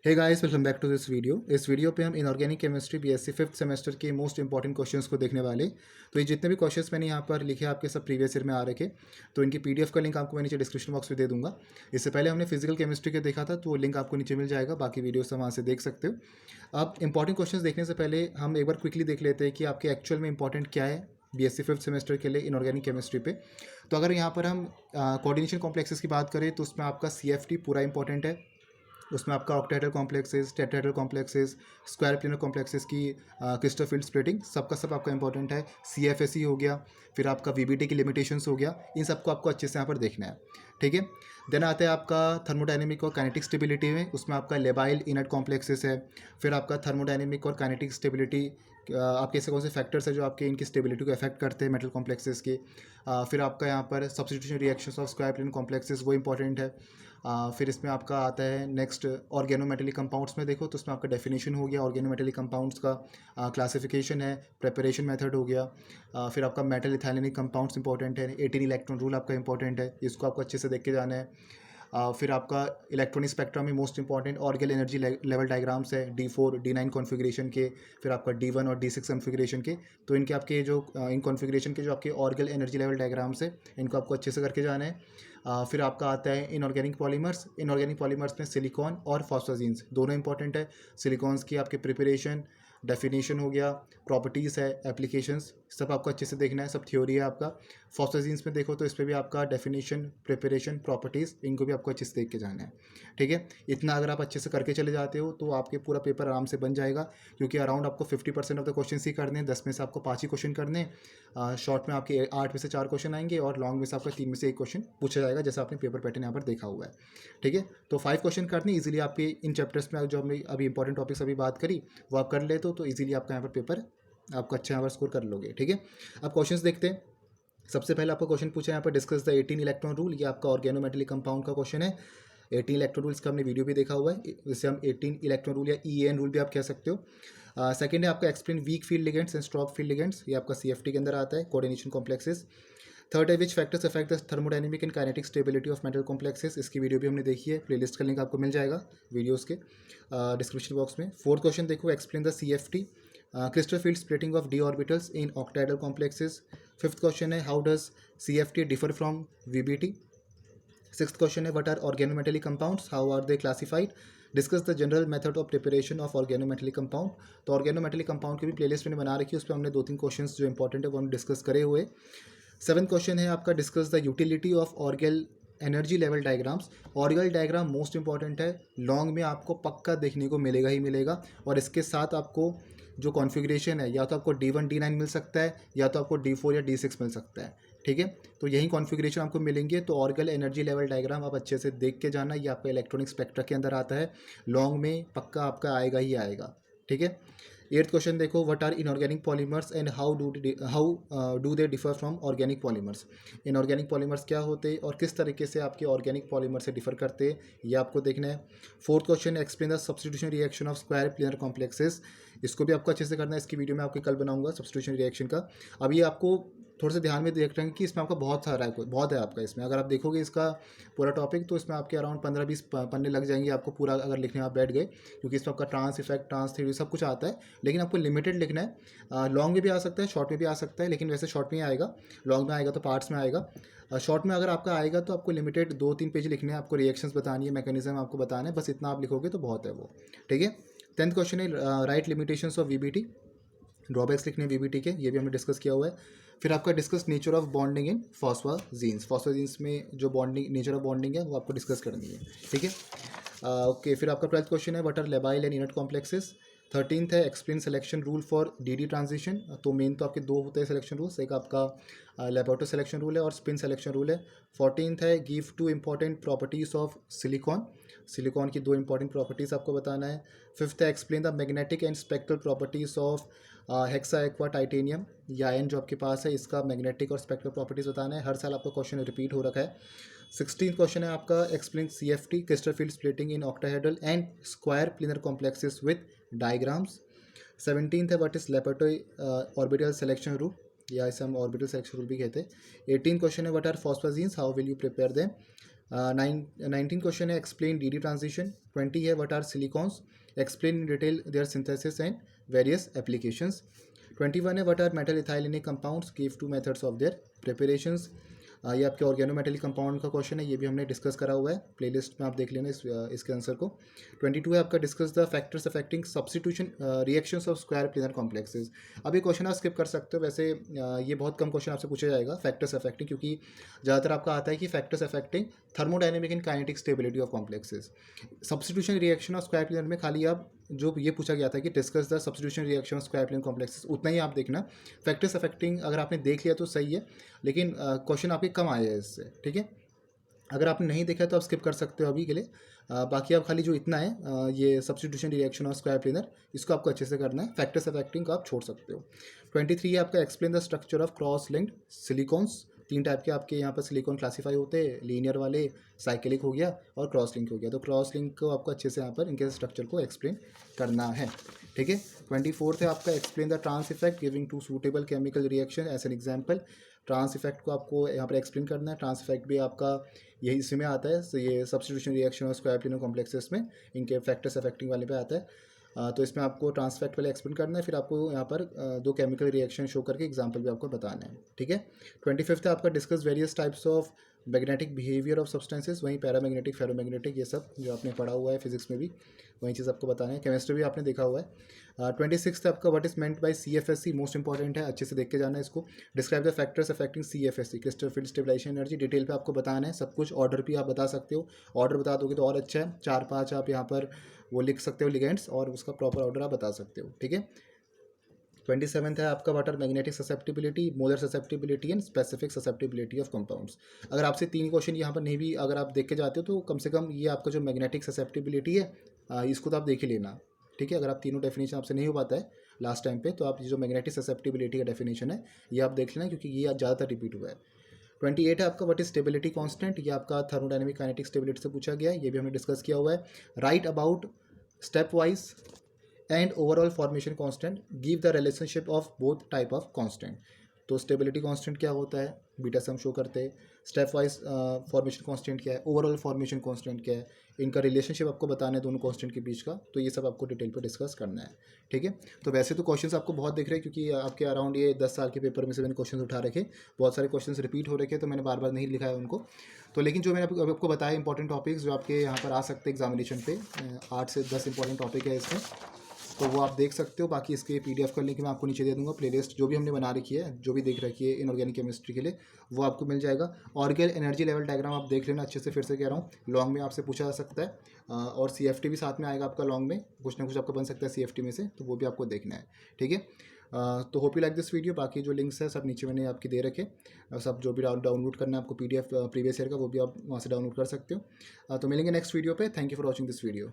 Hey guys, welcome back to this video. इस video पे हम inorganic chemistry BSc fifth semester के most important questions को देखने वाले। तो ये जितने भी क्वेश्चंस मैंने यहाँ पर लिखे आपके सब प्रीवियस ईयर में आ रखे। तो इनकी पीडीएफ का लिंक आपको मैं नीचे डिस्क्रिप्शन बॉक्स में दे दूंगा। इससे पहले हमने फिजिकल केमिस्ट्री के देखा था, तो वो लिंक आपको नीचे मिल जाएगा। बाकी वीडियोस वहाँ से देख सकते हो। अब इंपॉर्टेंट क्वेश्चन देखने से पहले हम एक बार क्विकली देख लेते हैं कि आपके एक्चुअल में इंपॉर्टेंट क्या है बीएससी फिफ्थ सेमेस्टर के लिए इनऑर्गेनिक केमिस्ट्री पे। तो अगर यहाँ पर हम कोऑर्डिनेशन कॉम्प्लेक्सेस की बात करें तो उसमें आपका सीएफटी पूरा इंपॉर्टेंट है। उसमें आपका octahedral complexes, tetrahedral complexes, square planar complexes की क्रिस्टल फील्ड स्प्लिटिंग सबका सब आपका इंपॉर्टेंट है। सीएफएसई हो गया, फिर आपका वीबीटी की लिमिटेशंस हो गया, इन सबको आपको अच्छे से यहाँ पर देखना है। ठीक है। देन आता है आपका थर्मोडायनेमिक और काइनेटिक स्टेबिलिटी में, उसमें आपका लेबाइल इनर्ट कॉम्प्लेक्सेस है। फिर आपका थर्मोडायनेमिक और काइनेटिक स्टेबिलिटी, आपके ऐसे कौन से फैक्टर्स है जो आपके इनकी स्टेबिलिटी को अफेक्ट करते हैं मेटल कॉम्प्लेक्सेस के। फिर आपका यहाँ पर substitution reactions of square plane complexes, वो इंपॉर्टेंट है। फिर इसमें आपका आता है नेक्स्ट ऑर्गेनोमेटेलिक कंपाउंड्स में देखो तो उसमें आपका डेफिनेशन हो गया ऑर्गेनोमेटेलिक कंपाउंड्स का, क्लासिफिकेशन है, प्रेपरेशन मेथड हो गया। फिर आपका मेटल इथाइलेनिक कंपाउंड्स इंपॉर्टेंट है, 18 इलेक्ट्रॉन रूल आपका इंपॉर्टेंट है, इसको आपको अच्छे से देख के जाना है। फिर आपका इलेक्ट्रॉनिक स्पेक्ट्रम में most important Orgel energy level diagrams है, D4 D9 कॉन्फ़िगरेशन के, फिर आपका D1 और D6 कॉन्फ़िगरेशन के। तो इनके आपके जो इन कॉन्फ़िगरेशन के जो आपके ऑर्गेल एनर्जी लेवल डायग्राम्स है, इनको आपको अच्छे से करके जाना है। फिर आपका आता है इनऑर्गेनिक पॉलीमर्स। इनऑर्गेनिक पॉलीमर्स में सिलिकॉन और फॉस्फोजीन्स दोनों इंपॉर्टेंट है। सिलिकॉन्स की आपके प्रिपरेशन, डेफिनेशन हो गया, प्रॉपर्टीज़ है, एप्लीकेशंस, सब आपको अच्छे से देखना है, सब थ्योरी है आपका। फॉस्फोजीन्स में देखो तो इस पर भी आपका डेफिनेशन, प्रिपरेशन, प्रॉपर्टीज़, इनको भी आपको अच्छे से देख के जाना है। ठीक है। इतना अगर आप अच्छे से करके चले जाते हो तो आपके पूरा पेपर आराम से बन जाएगा, क्योंकि अराउंड आपको 50% ऑफ द क्वेश्चन ही करने हैं। 10 में से आपको 5 ही क्वेश्चन करने हैं। शॉर्ट में आपके 8 में से 4 क्वेश्चन आएंगे और लॉन्ग में से आपका 3 में से 1 क्वेश्चन पूछा जाएगा, जैसा आपने पेपर पैटर्न यहाँ पर देखा हुआ है। ठीक है। तो 5 क्वेश्चन करने इजीली आपके इन चैप्टर्स में जो हमने अभी इंपॉर्टेंट टॉपिक्स अभी बात करी वो आप कर लेते हो, तो इजीली आपका यहाँ पर पेपर आपको अच्छा यहाँ पर स्कोर कर लोगे। ठीक है। अब क्वेश्चंस देखते हैं। सबसे पहले आपका क्वेश्चन पूछा है यहाँ पर, डिस्कस द 18 इलेक्ट्रॉन रूल। ये आपका ऑर्गेनोमेटेलिक कंपाउंड का क्वेश्चन है। 18 इलेक्ट्रॉन रूल्स का हमने वीडियो भी देखा हुआ है, जिसे हम 18 इलेक्ट्रॉन रूल या EAN रूल भी आप कह सकते हो। सेकंड है आपका explain weak field ligands and strong field ligands, ये आपका CFT के अंदर आता है, कोऑर्डिनेशन कॉम्प्लेक्सेस। थर्ड है विच factors affect the thermodynamic and kinetic stability of metal complexes, इसकी वीडियो भी हमने देखी है, प्लेलिस्ट का लिंक आपको मिल जाएगा वीडियोस के डिस्क्रिप्शन बॉक्स में। फोर्थ क्वेश्चन देखो, explain the CFT crystal field splitting of d orbitals in octahedral complexes. Fifth question है how does CFT differ from VBT. Sixth question है what are organometallic compounds, how are they classified. Discuss the general method of preparation of organometallic compound. तो organometallic compound की भी playlist मैंने बना रखी है, उस पर हमने 2-3 क्वेश्चंस जो इंपॉर्टेंट है वो हम डिस्कस करे हुए। सेवन्थ क्वेश्चन है आपका discuss the utility of Orgel energy level diagrams. Orgel diagram most important है, लॉन्ग में आपको पक्का देखने को मिलेगा ही मिलेगा, और इसके साथ आपको जो कॉन्फ़िगरेशन है या तो आपको D1 D9 मिल सकता है या तो आपको D4 या D6 मिल सकता है। ठीक है। तो यही कॉन्फ़िगरेशन आपको मिलेंगे। तो ऑर्गल एनर्जी लेवल डायग्राम आप अच्छे से देख के जाना, ये आपका इलेक्ट्रॉनिक स्पेक्ट्रा के अंदर आता है, लॉन्ग में पक्का आपका आएगा ही आएगा। ठीक है। एट्थ क्वेश्चन देखो, what are inorganic polymers and how do they differ from organic polymers. Inorganic polymers क्या होते हैं और किस तरीके से आपके ऑर्गेनिक पॉलीमर से डिफर करते हैं, ये आपको देखना है। Fourth question, explain the substitution reaction of square planar complexes, इसको भी आपको अच्छे से करना है, इसकी वीडियो में आपके कल बनाऊंगा सब्स्टिट्यूशन रिएक्शन का। अभी आपको थोड़ा सा ध्यान में देख रहे हैं कि इसमें आपका बहुत सारा है, बहुत है आपका इसमें। अगर आप देखोगे इसका पूरा टॉपिक तो इसमें आपके अराउंड 15-20 पन्ने लग जाएंगे आपको पूरा, अगर लिखने आप बैठ गए, क्योंकि इसमें आपका ट्रांस इफेक्ट, ट्रांस थ्योरी सब कुछ आता है, लेकिन आपको लिमिटेड लिखना है। लॉन्ग में भी आ सकता है, शॉर्ट में भी आ सकता है, लेकिन वैसे शॉर्ट में ही आएगा। लॉन्ग में आएगा तो पार्ट्स में आएगा। शॉर्ट में अगर आपका आएगा तो आपको लिमिटेड 2-3 पेज लिखने हैं, आपको रिएक्शंस बतानी है, मैकेनिज्म आपको बताना है, बस इतना आप लिखोगे तो बहुत है वो। ठीक है। 10th क्वेश्चन है right limitations of VBT, drawbacks लिखने VBT के, ये भी हमने डिस्कस किया हुआ है। फिर आपका discuss nature of bonding in phosphazenes, phosphazenes में जो बॉन्डिंग, नेचर ऑफ बॉन्डिंग है वो आपको डिस्कस करनी है। ठीक है। ओके। फिर आपका 12th क्वेश्चन है what are labile and inert complexes. 13th है explain selection rule for DD transition. तो मेन तो आपके 2 होते हैं सिलेक्शन रूल्स, एक आपका लेबोरेटरी सिलेक्शन रूल है और स्पिन सिलेक्शन रूल है। 14th है give 2 important properties of silicon, silicon की 2 इंपॉर्टेंट प्रॉपर्टीज़ आपको बताना है। 5th है explain the magnetic and spectral properties of hexa aqua titanium, या आयन जो आपके पास है इसका मैग्नेटिक और स्पेक्ट्रल प्रॉपर्टीज़ बताना है। हर साल आपका क्वेश्चन रिपीट हो रखा है। 16th क्वेश्चन है आपका explain CFT crystal field splitting in octahedral and square planar complexes with diagrams. 17th है what is laboratory orbital selection rule, या इसे हम ऑर्बिटल सिलेक्शन रूल भी कहते हैं। 18th क्वेश्चन है what are phosphazenes, how will you prepare them. 19 question है explain d d transition. 20 है what are silicones, explain in detail their synthesis and various applications. 21 है what are metal ethylenic compounds, give two methods of their preparations. ये आपके organometallic compound का question है, ये भी हमने डिस्कस करा हुआ है, प्लेलिस्ट में आप देख लेना इसके आंसर को। 22 है आपका discuss the factors affecting substitution reactions of square planar complexes. अब ये क्वेश्चन आप स्किप कर सकते हो, वैसे ये बहुत कम क्वेश्चन आपसे पूछा जाएगा फैक्टर्स अफेक्टिंग, क्योंकि ज़्यादातर आपका आता है कि factors affecting thermodynamic and kinetic stability of complexes. Substitution reaction of square planar में खाली आप जो ये पूछा गया था कि discuss the substitution reaction of square planar complexes, उतना ही आप देखना। फैक्टर्स अफेक्टिंग अगर आपने देख लिया तो सही है, लेकिन क्वेश्चन आपके कम आए हैं इससे, ठीक है। अगर आपने नहीं देखा तो आप स्किप कर सकते हो अभी के लिए। बाकी आप खाली जो इतना है ये सब्स्टिट्यूशन रिएक्शन और स्क्वायर प्लेनर, इसको आपको अच्छे से करना है। फैक्टर्स अफेक्टिंग को आप छोड़ सकते हो। 23 है आपका explain the structure of cross linked silicones. 3 type के आपके यहाँ पर सिलिकॉन क्लासीफाई होते हैं, लीनियर वाले, साइक्लिक हो गया और क्रॉस लिंक हो गया। तो क्रॉस लिंक को आपको अच्छे से यहाँ पर इनके स्ट्रक्चर को एक्सप्लेन करना है, ठीक है। 24 है आपका explain the trans effect giving to suitable chemical reaction as an example. Trans effect को आपको यहाँ पर एक्सप्लेन करना है। ट्रांस इफेक्ट भी आपका यही इसी में आता है, तो ये सब्स्टिट्यूशन रिएक्शन और स्क्वायर प्लेनर कॉम्प्लेक्सेस में इनके फैक्टर्स अफेक्टिंग वाले पे आता है। तो इसमें आपको ट्रांस इफेक्ट वाले एक्सप्लेन करना है, फिर आपको यहाँ पर 2 केमिकल रिएक्शन शो करके एग्जाम्पल भी आपको बताना है, ठीक है। 25 है आपका discuss various types of magnetic behaviour of substances, वहीं पैरामैग्नेटिक, फेरोमैग्नेटिक, ये सब जो आपने पढ़ा हुआ है फिजिक्स में भी वही चीज़ आपको बताना है। केमिस्ट्री भी आपने देखा हुआ है। 26 आपका what is meant by CFSE, most important है, अच्छे से देख के जाना है इसको। Describe the factors affecting CFSE, crystal field stabilisation energy, detail पे आपको बताना है सब कुछ। ऑर्डर भी आप बता सकते हो, ऑर्डर बता दोगे तो और अच्छा है। 4-5 आप यहाँ पर वो लिख सकते हो लिगेंड्स, और उसका प्रॉपर ऑर्डर आप बता सकते हो, ठीक है। 27 है आपका what are magnetic susceptibility, molar susceptibility and specific susceptibility of compounds. अगर आपसे 3 क्वेश्चन यहाँ पर नहीं भी अगर आप देख के जाते हो तो कम से कम ये आपका जो मैग्नेटिक ससेप्टिबिलिटी है इसको तो आप देख ही लेना, ठीक है। अगर आप तीनों डेफिनेशन आपसे नहीं हो पाता है लास्ट टाइम पे, तो आप जो मैग्नेटिक ससेप्टिबिलिटी का डेफिनेशन है ये आप देख लेना, क्योंकि ये ज़्यादातर रिपीट हुआ है। 28 है आपका व्हाट इज स्टेबिलिटी कांस्टेंट, ये आपका थर्मोडायनेमिक काइनेटिक स्टेबिलिटी से पूछा गया है, ये भी हमने डिस्कस किया हुआ है। Right about step wise and overall formation constant, give the relationship of both type of constant. तो स्टेबिलिटी कांस्टेंट क्या होता है, बीटा सम शो करते हैं। स्टेप वाइज फॉर्मेशन कांस्टेंट क्या है, ओवरऑल फॉर्मेशन कांस्टेंट क्या है, इनका रिलेशनशिप आपको बताना है दोनों कांस्टेंट के बीच का। तो ये सब आपको डिटेल पे डिस्कस करना है, ठीक है। तो वैसे तो क्वेश्चंस आपको बहुत दिख रहे हैं, क्योंकि आपके अराउंड ये 10 साल के पेपर में से मैंने क्वेश्चन उठा रखे, बहुत सारे क्वेश्चंस रिपीट हो रखे, तो मैंने बार बार नहीं लिखा है उनको। तो लेकिन जो मैंने आपको बताया इंपॉर्टेंट टॉपिक्स जो आपके यहाँ पर आ सकते हैं एग्जामिनेशन पे, 8 से 10 इंपॉर्टेंट टॉपिक है इसमें, तो वो आप देख सकते हो। बाकी इसके PDF का लिंक मैं आपको नीचे दे दूंगा। प्लेलिस्ट जो भी हमने बना रखी है, जो भी देख रखी है इनऑर्गेनिक केमिस्ट्री के लिए, वो आपको मिल जाएगा। ऑर्गेल एनर्जी लेवल डायग्राम आप देख लेना अच्छे से, फिर से कह रहा हूँ, लॉन्ग में आपसे पूछा जा सकता है। और CFT भी साथ में आएगा आपका लॉन्ग में, कुछ ना कुछ आपका बन सकता है CFT में से, तो वो भी आपको देखना है, ठीक है। तो hope you like this video. बाकी जो लिंक्स है सब नीचे मैंने आपकी दे रखे, सब जो भी डाउनलोड करना है आपको PDF प्रीवियस ईयर का, वो भी आप वहाँ से डाउनलोड कर सकते हो। तो मिलेंगे नेक्स्ट वीडियो पे। Thank you for watching this video.